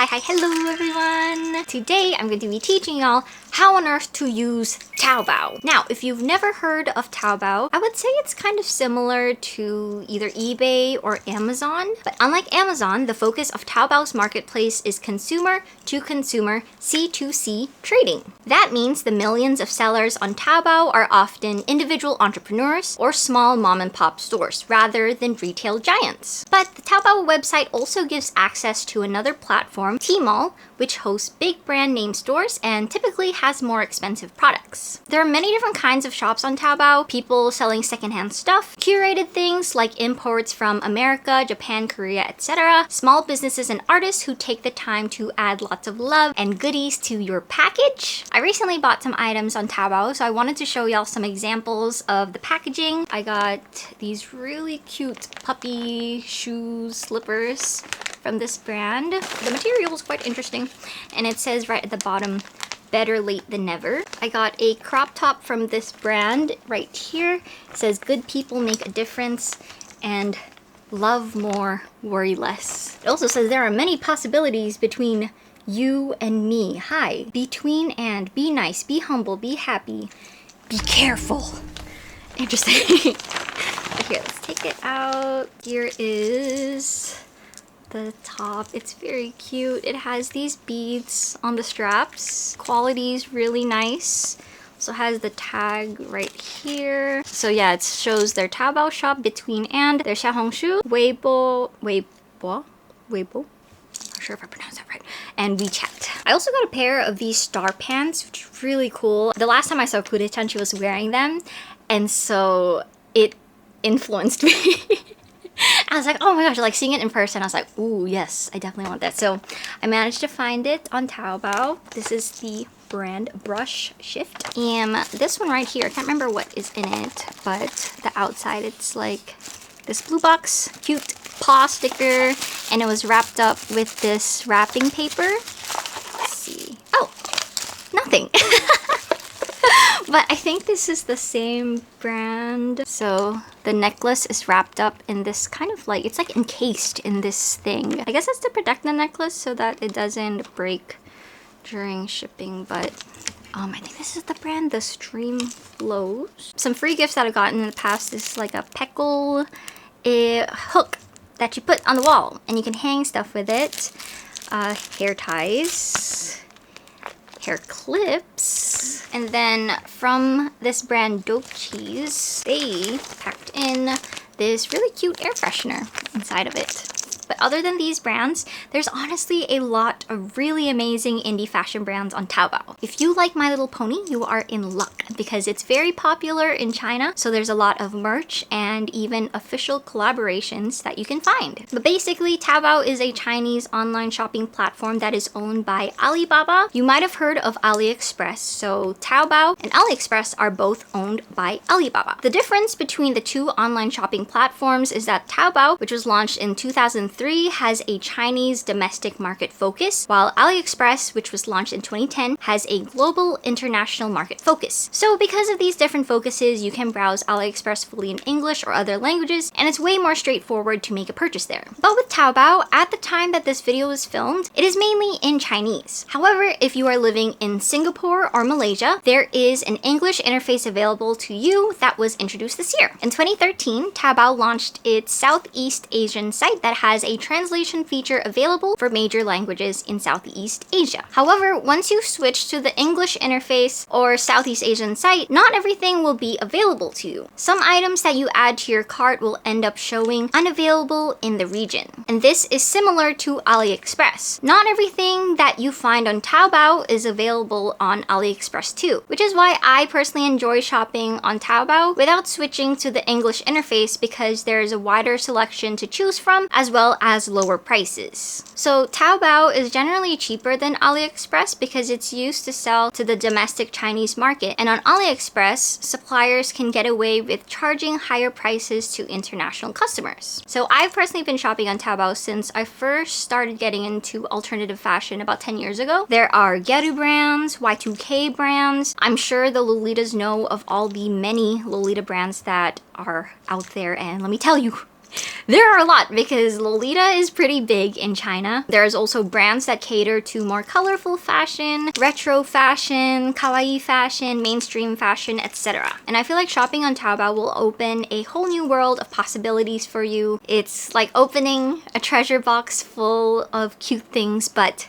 Hello everyone! Today I'm going to be teaching y'all how on earth to use Taobao. Now, if you've never heard of Taobao, I would say it's kind of similar to either eBay or Amazon. But unlike Amazon, the focus of Taobao's marketplace is consumer to consumer C2C trading. That means the millions of sellers on Taobao are often individual entrepreneurs or small mom and pop stores rather than retail giants. But the Taobao website also gives access to another platform, Tmall, which hosts big brand name stores and typically has more expensive products. There are many different kinds of shops on Taobao, people selling secondhand stuff, curated things like imports from America, Japan, Korea, etc., small businesses and artists who take the time to add lots of love and goodies to your package. I recently bought some items on Taobao, so I wanted to show y'all some examples of the packaging. I got these really cute puppy shoes, slippers from this brand. The material is quite interesting, and it says right at the bottom, better late than never. I got a crop top from this brand right here. It says good people make a difference and love more, worry less. It also says there are many possibilities between you and me. Hi. Between and be nice, be humble, be happy, be careful. Interesting. Here, let's take it out. Here is the top. It's very cute. It has these beads on the straps. Quality is really nice. Also has the tag right here. So yeah, it shows their Taobao shop, Between and their Xiaohongshu, Weibo, not sure if I pronounced that right, and WeChat. I also got a pair of these star pants, which is really cool. The last time I saw Kure-chan, she was wearing them, and so it influenced me. I was like, oh my gosh, like seeing it in person, I was like, ooh, yes, I definitely want that. So I managed to find it on Taobao. This is the brand Brush Shift. And this one right here, I can't remember what is in it, but the outside, it's like this blue box, cute paw sticker, and it was wrapped up with this wrapping paper. Let's see. Oh, nothing. But I think this is the same brand. So the necklace is wrapped up in this kind of like, it's like encased in this thing. I guess that's to protect the necklace so that it doesn't break during shipping, but I think this is the brand, the Stream Flows. Some free gifts that I've gotten in the past is like a peckle hook that you put on the wall and you can hang stuff with it. Hair ties, hair clips, and then from this brand Dope Cheese, they packed in this really cute air freshener inside of it. But other than these brands, there's honestly a lot of really amazing indie fashion brands on Taobao. If you like My Little Pony, you are in luck because it's very popular in China, so there's a lot of merch and even official collaborations that you can find. But basically, Taobao is a Chinese online shopping platform that is owned by Alibaba. You might have heard of AliExpress, so Taobao and AliExpress are both owned by Alibaba. The difference between the two online shopping platforms is that Taobao, which was launched in 2003, has a Chinese domestic market focus, while AliExpress, which was launched in 2010, has a global international market focus. So because of these different focuses, you can browse AliExpress fully in English or other languages, and it's way more straightforward to make a purchase there. But with Taobao, at the time that this video was filmed, it is mainly in Chinese. However, if you are living in Singapore or Malaysia, there is an English interface available to you that was introduced this year. In 2013, Taobao launched its Southeast Asian site that has a translation feature available for major languages in Southeast Asia. However, once you switch to the English interface or Southeast Asian site, not everything will be available to you. Some items that you add to your cart will end up showing unavailable in the region. And this is similar to AliExpress. Not everything that you find on Taobao is available on AliExpress too, which is why I personally enjoy shopping on Taobao without switching to the English interface because there is a wider selection to choose from as well as lower prices. So Taobao is generally cheaper than AliExpress because it's used to sell to the domestic Chinese market, and on AliExpress, suppliers can get away with charging higher prices to international customers. So I've personally been shopping on Taobao since I first started getting into alternative fashion about 10 years ago. There are gyaru brands, Y2K brands. I'm sure the Lolitas know of all the many Lolita brands that are out there, and let me tell you, There are a lot because Lolita is pretty big in China. There's also brands that cater to more colorful fashion, retro fashion, kawaii fashion, mainstream fashion, etc. And I feel like shopping on Taobao will open a whole new world of possibilities for you. It's like opening a treasure box full of cute things, but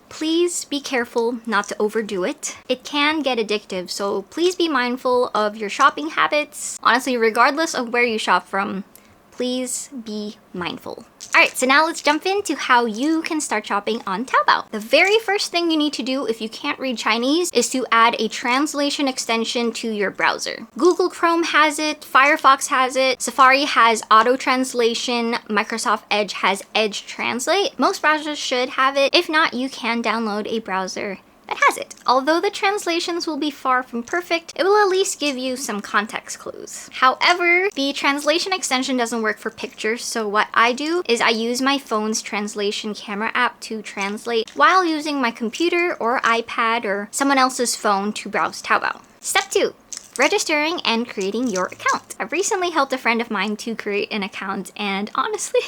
please be careful not to overdo it. It can get addictive, so please be mindful of your shopping habits. Honestly, regardless of where you shop from, please be mindful. Alright, so now let's jump into how you can start shopping on Taobao. The very first thing you need to do if you can't read Chinese is to add a translation extension to your browser. Google Chrome has it, Firefox has it, Safari has auto translation, Microsoft Edge has Edge Translate. Most browsers should have it. If not, you can download a browser that has it. Although the translations will be far from perfect, it will at least give you some context clues. However, the translation extension doesn't work for pictures, so what I do is I use my phone's translation camera app to translate while using my computer or iPad or someone else's phone to browse Taobao. Step 2. Registering and creating your account. I've recently helped a friend of mine to create an account, and honestly,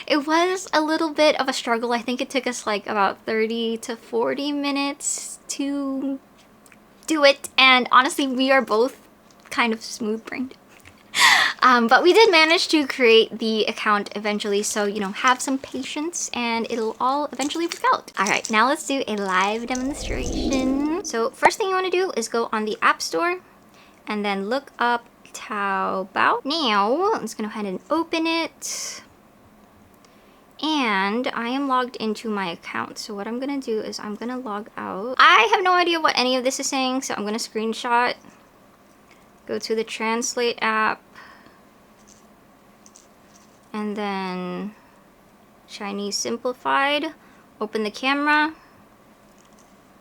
it was a little bit of a struggle. I think it took us like about 30 to 40 minutes to do it, and honestly, we are both kind of smooth-brained. But we did manage to create the account eventually, so you know, have some patience and it'll all eventually work out. Alright, now let's do a live demonstration. So first thing you want to do is go on the App Store and then look up Taobao. Now, let's go ahead and open it. And I am logged into my account. So what I'm gonna do is I'm gonna log out. I have no idea what any of this is saying, so I'm gonna screenshot. Go to the Translate app. And then Chinese Simplified. Open the camera.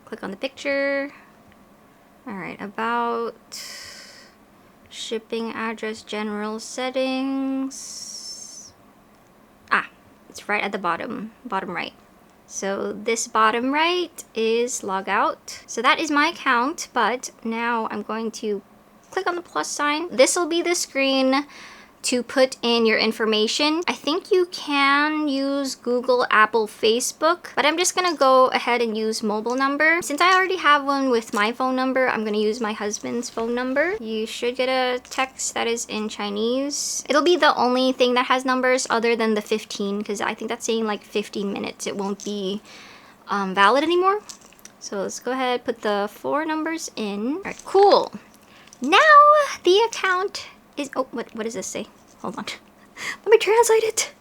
Click on the picture. Alright, about shipping address, general settings. It's right at the bottom right. So this bottom right is log out. So that is my account, but now I'm going to click on the plus sign. This will be the screen to put in your information. I think you can use Google, Apple, Facebook, but I'm just gonna go ahead and use mobile number. Since I already have one with my phone number, I'm gonna use my husband's phone number. You should get a text that is in Chinese. It'll be the only thing that has numbers other than the 15, because I think that's saying like 15 minutes. It won't be valid anymore. So let's go ahead, put the 4 numbers in. All right, cool. Now the account is, oh, what does this say? Hold on. Let me translate it.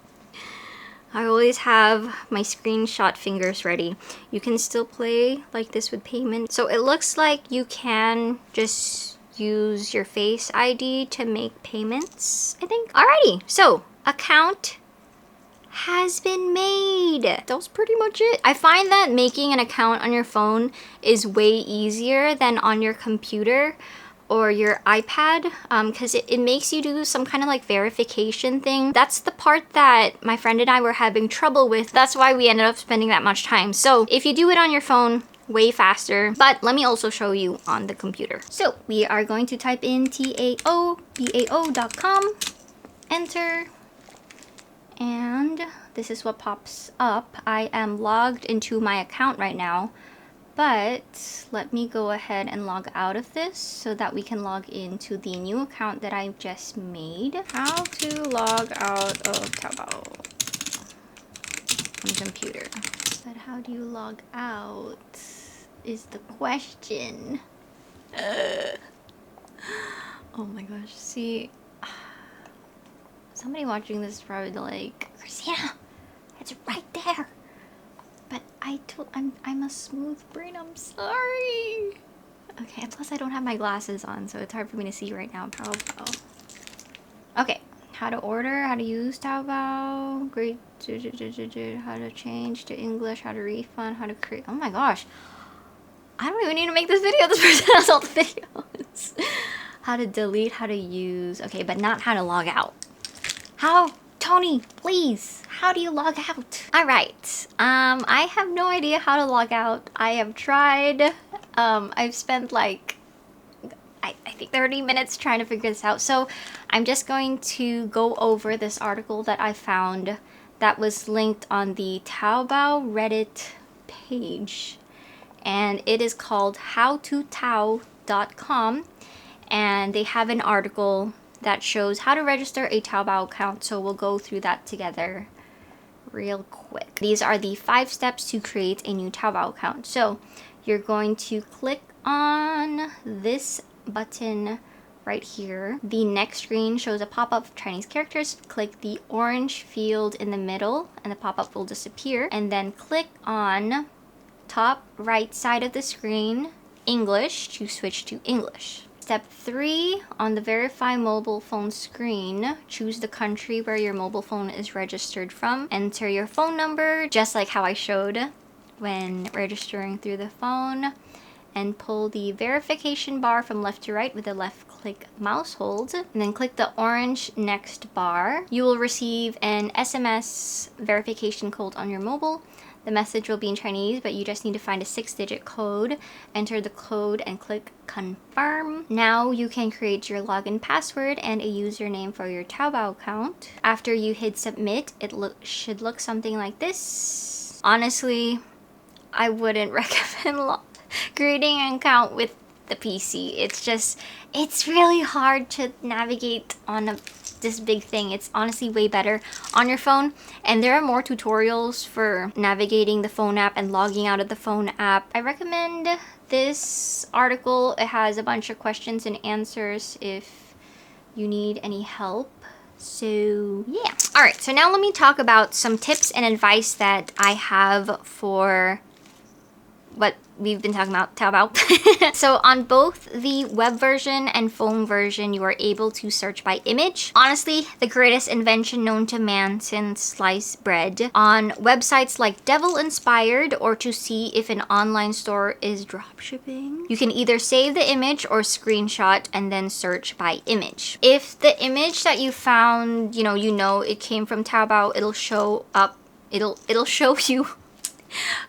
I always have my screenshot fingers ready. You can still play like this with payment. So it looks like you can just use your Face ID to make payments, I think. Alrighty, so account has been made. That was pretty much it. I find that making an account on your phone is way easier than on your computer or your iPad, because it makes you do some kind of like verification thing. That's the part that my friend and I were having trouble with. That's why we ended up spending that much time. So if you do it on your phone, way faster. But let me also show you on the computer. So we are going to type in taobao.com, enter, and this is what pops up. I am logged into my account right now. But let me go ahead and log out of this so that we can log into the new account that I've just made. How to log out of Taobao on computer. But how do you log out is the question. Oh my gosh, see, somebody watching this is probably like, Christina, it's right there. But I'm a smooth brain, I'm sorry. Okay, and plus I don't have my glasses on, so it's hard for me to see right now. Taobao. Okay, how to order, how to use Taobao, great, how to change to English, how to refund, how to create, oh my gosh. I don't even need to make this video, this person has all the videos. How to delete, how to use, okay, but not how to log out. How? Tony, please, how do you log out? All right, I have no idea how to log out. I have tried. I've spent like I think 30 minutes trying to figure this out. So I'm just going to go over this article that I found that was linked on the Taobao Reddit page. And it is called howtotao.com. And they have an article that shows how to register a Taobao account. So we'll go through that together real quick. These are the 5 steps to create a new Taobao account. So you're going to click on this button right here. The next screen shows a pop-up of Chinese characters. Click the orange field in the middle and the pop-up will disappear. And then click on top right side of the screen, English, to switch to English. Step 3, on the verify mobile phone screen, choose the country where your mobile phone is registered from. Enter your phone number, just like how I showed when registering through the phone. And pull the verification bar from left to right with the left click mouse hold. And then click the orange next bar. You will receive an SMS verification code on your mobile. The message will be in Chinese, but you just need to find a 6-digit code. Enter the code and click confirm. Now you can create your login password and a username for your Taobao account. After you hit submit, it should look something like this. Honestly, I wouldn't recommend creating an account with the PC. It's really hard to navigate on this big thing. It's honestly way better on your phone, and there are more tutorials for navigating the phone app and logging out of the phone app. I recommend this article. It has a bunch of questions and answers if you need any help. So yeah. All right, so now let me talk about some tips and advice that I have for what we've been talking about, Taobao. So on both the web version and phone version, you are able to search by image. Honestly, the greatest invention known to man since sliced bread. On websites like Devil Inspired, or to see if an online store is dropshipping, you can either save the image or screenshot and then search by image. If the image that you found, you know it came from Taobao, it'll show up, it'll show you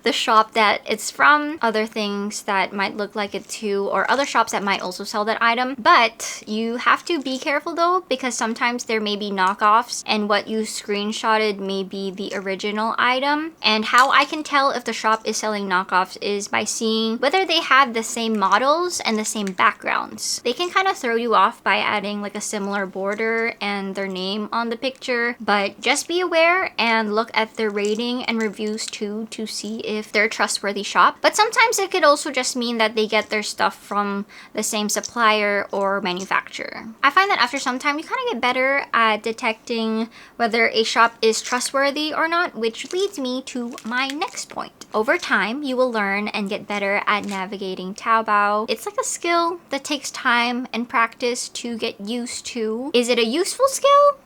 the shop that it's from, other things that might look like it too, or other shops that might also sell that item. But you have to be careful though, because sometimes there may be knockoffs and what you screenshotted may be the original item. And how I can tell if the shop is selling knockoffs is by seeing whether they have the same models and the same backgrounds. They can kind of throw you off by adding like a similar border and their name on the picture, but just be aware and look at their rating and reviews too to see if they're a trustworthy shop. But sometimes it could also just mean that they get their stuff from the same supplier or manufacturer. I find that after some time you kind of get better at detecting whether a shop is trustworthy or not, which leads me to my next point. Over time, you will learn and get better at navigating Taobao. It's like a skill that takes time and practice to get used to. Is it a useful skill?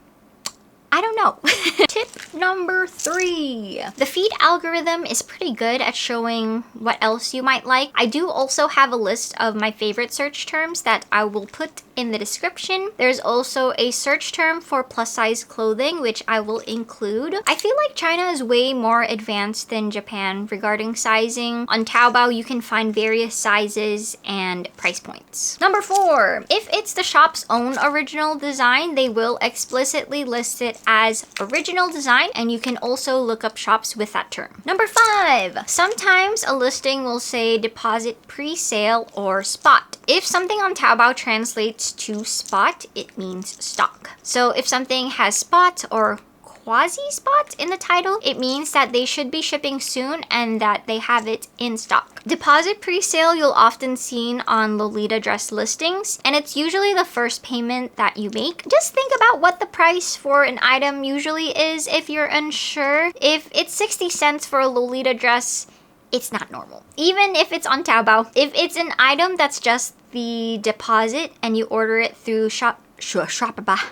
I don't know. Tip number 3. The feed algorithm is pretty good at showing what else you might like. I do also have a list of my favorite search terms that I will put in the description. There's also a search term for plus size clothing, which I will include. I feel like China is way more advanced than Japan regarding sizing. On Taobao, you can find various sizes and price points. Number 4, if it's the shop's own original design, they will explicitly list it as original design, and you can also look up shops with that term. Number 5, sometimes a listing will say deposit pre-sale or spot. If something on Taobao translates to spot, it means stock. So if something has spot or quasi-spot in the title, it means that they should be shipping soon and that they have it in stock. Deposit pre-sale you'll often see on Lolita dress listings, and it's usually the first payment that you make. Just think about what the price for an item usually is if you're unsure. If it's 60 cents for a Lolita dress, it's not normal. Even if it's on Taobao. If it's an item that's just the deposit and you order it through Superbuy,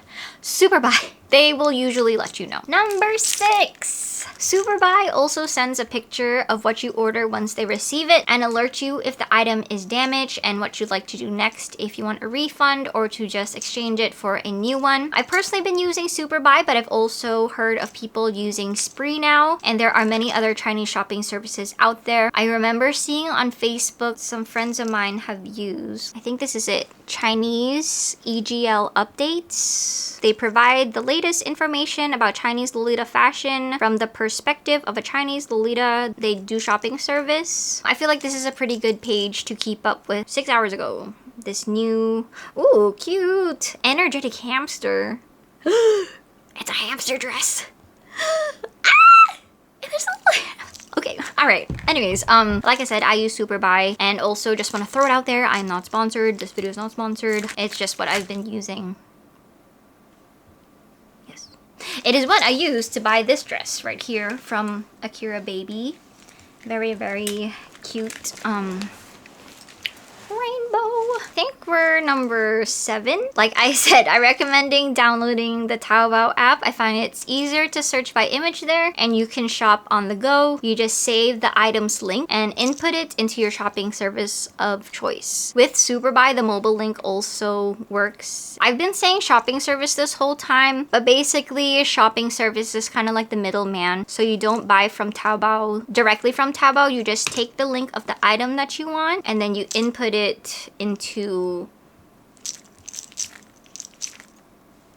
they will usually let you know. Number 6. Superbuy also sends a picture of what you order once they receive it and alert you if the item is damaged and what you'd like to do next, if you want a refund or to just exchange it for a new one. I've personally been using Superbuy, but I've also heard of people using Spree now, and there are many other Chinese shopping services out there. I remember seeing on Facebook some friends of mine have used, I think this is it, Chinese EGL updates. They provide the latest information about Chinese Lolita fashion from the perspective of a Chinese Lolita. They do shopping service. I feel like this is a pretty good page to keep up with. 6 hours ago, this new, ooh, cute, energetic hamster. It's a hamster dress. Ah! There's a okay, all right. Anyways, like I said, I use Superbuy, and also just want to throw it out there. I'm not sponsored. This video is not sponsored. It's just what I've been using. Yes, it is what I used to buy this dress right here from Akira Baby. Very, very cute. Rainbow. I think we're number 7. Like I said, I'm recommending downloading the Taobao app. I find it's easier to search by image there, and you can shop on the go. You just save the item's link and input it into your shopping service of choice. With Superbuy, the mobile link also works. I've been saying shopping service this whole time, but basically a shopping service is kind of like the middleman. So you don't buy from Taobao directly from Taobao. You just take the link of the item that you want, and then you input it into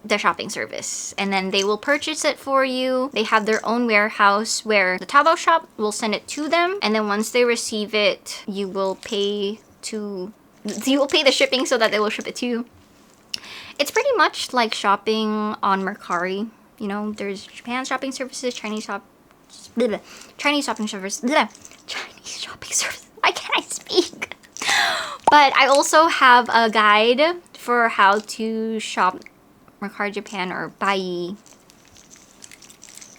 the shopping service, and then they will purchase it for you. They have their own warehouse where the Taobao shop will send it to them, and then once they receive it, you will pay the shipping so that they will ship it to you. It's pretty much like shopping on Mercari. You know, there's Japan shopping services, Chinese shopping service. Chinese shopping service. Why can't I speak? But I also have a guide for how to shop Mercari Japan or buy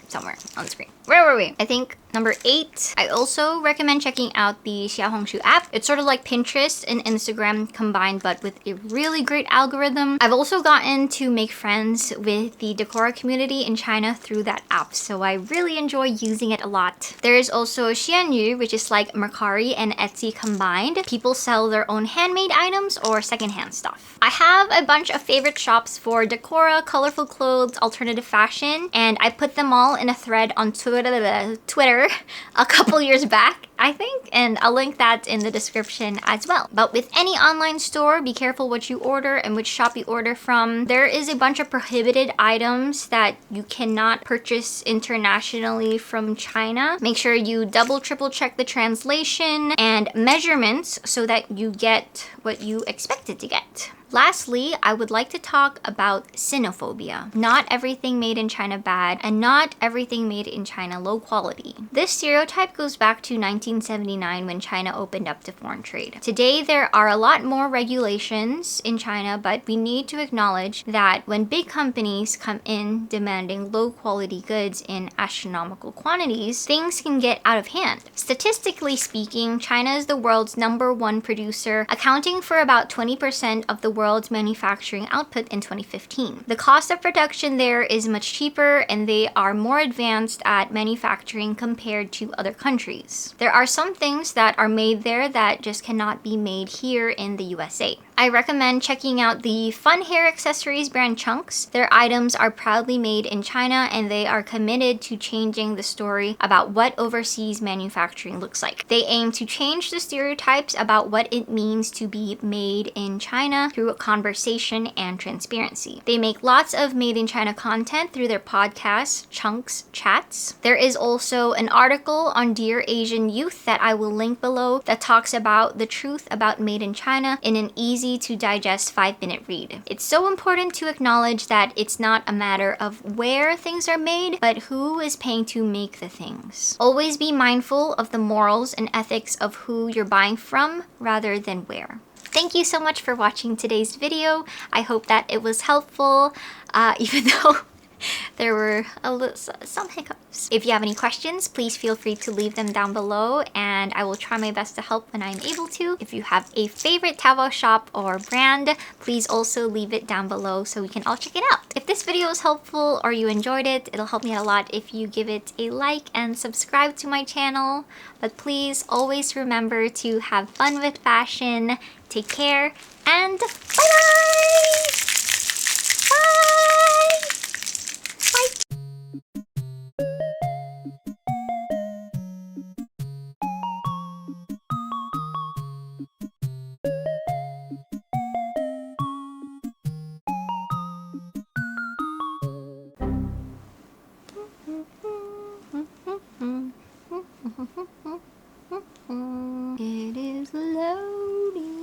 somewhere on the screen. Where were we? I think number 8. I also recommend checking out the Xiaohongshu app. It's sort of like Pinterest and Instagram combined, but with a really great algorithm. I've also gotten to make friends with the Decora community in China through that app, so I really enjoy using it a lot. There is also Xianyu, which is like Mercari and Etsy combined. People sell their own handmade items or secondhand stuff. I have a bunch of favorite shops for Decora, colorful clothes, alternative fashion, and I put them all in a thread on Twitter a couple years back, I think, and I'll link that in the description as well. But with any online store, be careful what you order and which shop you order from. There is a bunch of prohibited items that you cannot purchase internationally from China. Make sure you double, triple check the translation and measurements so that you get what you expected to get. Lastly, I would like to talk about xenophobia. Not everything made in China bad, and not everything made in China low quality. This stereotype goes back to 1979 when China opened up to foreign trade. Today, there are a lot more regulations in China, but we need to acknowledge that when big companies come in demanding low quality goods in astronomical quantities, things can get out of hand. Statistically speaking, China is the world's #1 producer, accounting for about 20% of the world's manufacturing output in 2015. The cost of production there is much cheaper, and they are more advanced at manufacturing compared to other countries. There are some things that are made there that just cannot be made here in the USA. I recommend checking out the fun hair accessories brand Chunks. Their items are proudly made in China, and they are committed to changing the story about what overseas manufacturing looks like. They aim to change the stereotypes about what it means to be made in China through conversation and transparency. They make lots of made in China content through their podcast, Chunks Chats. There is also an article on Dear Asian Youth that I will link below that talks about the truth about made in China in an easy to digest 5-minute read. It's so important to acknowledge that it's not a matter of where things are made, but who is paying to make the things. Always be mindful of the morals and ethics of who you're buying from rather than where. Thank you so much for watching today's video. I hope that it was helpful, even though there were some hiccups. If you have any questions, please feel free to leave them down below and I will try my best to help when I'm able to. If you have a favorite Taobao shop or brand, please also leave it down below so we can all check it out. If this video was helpful or you enjoyed it, it'll help me out a lot if you give it a like and subscribe to my channel. But please always remember to have fun with fashion. Take care and bye-bye! It is loading.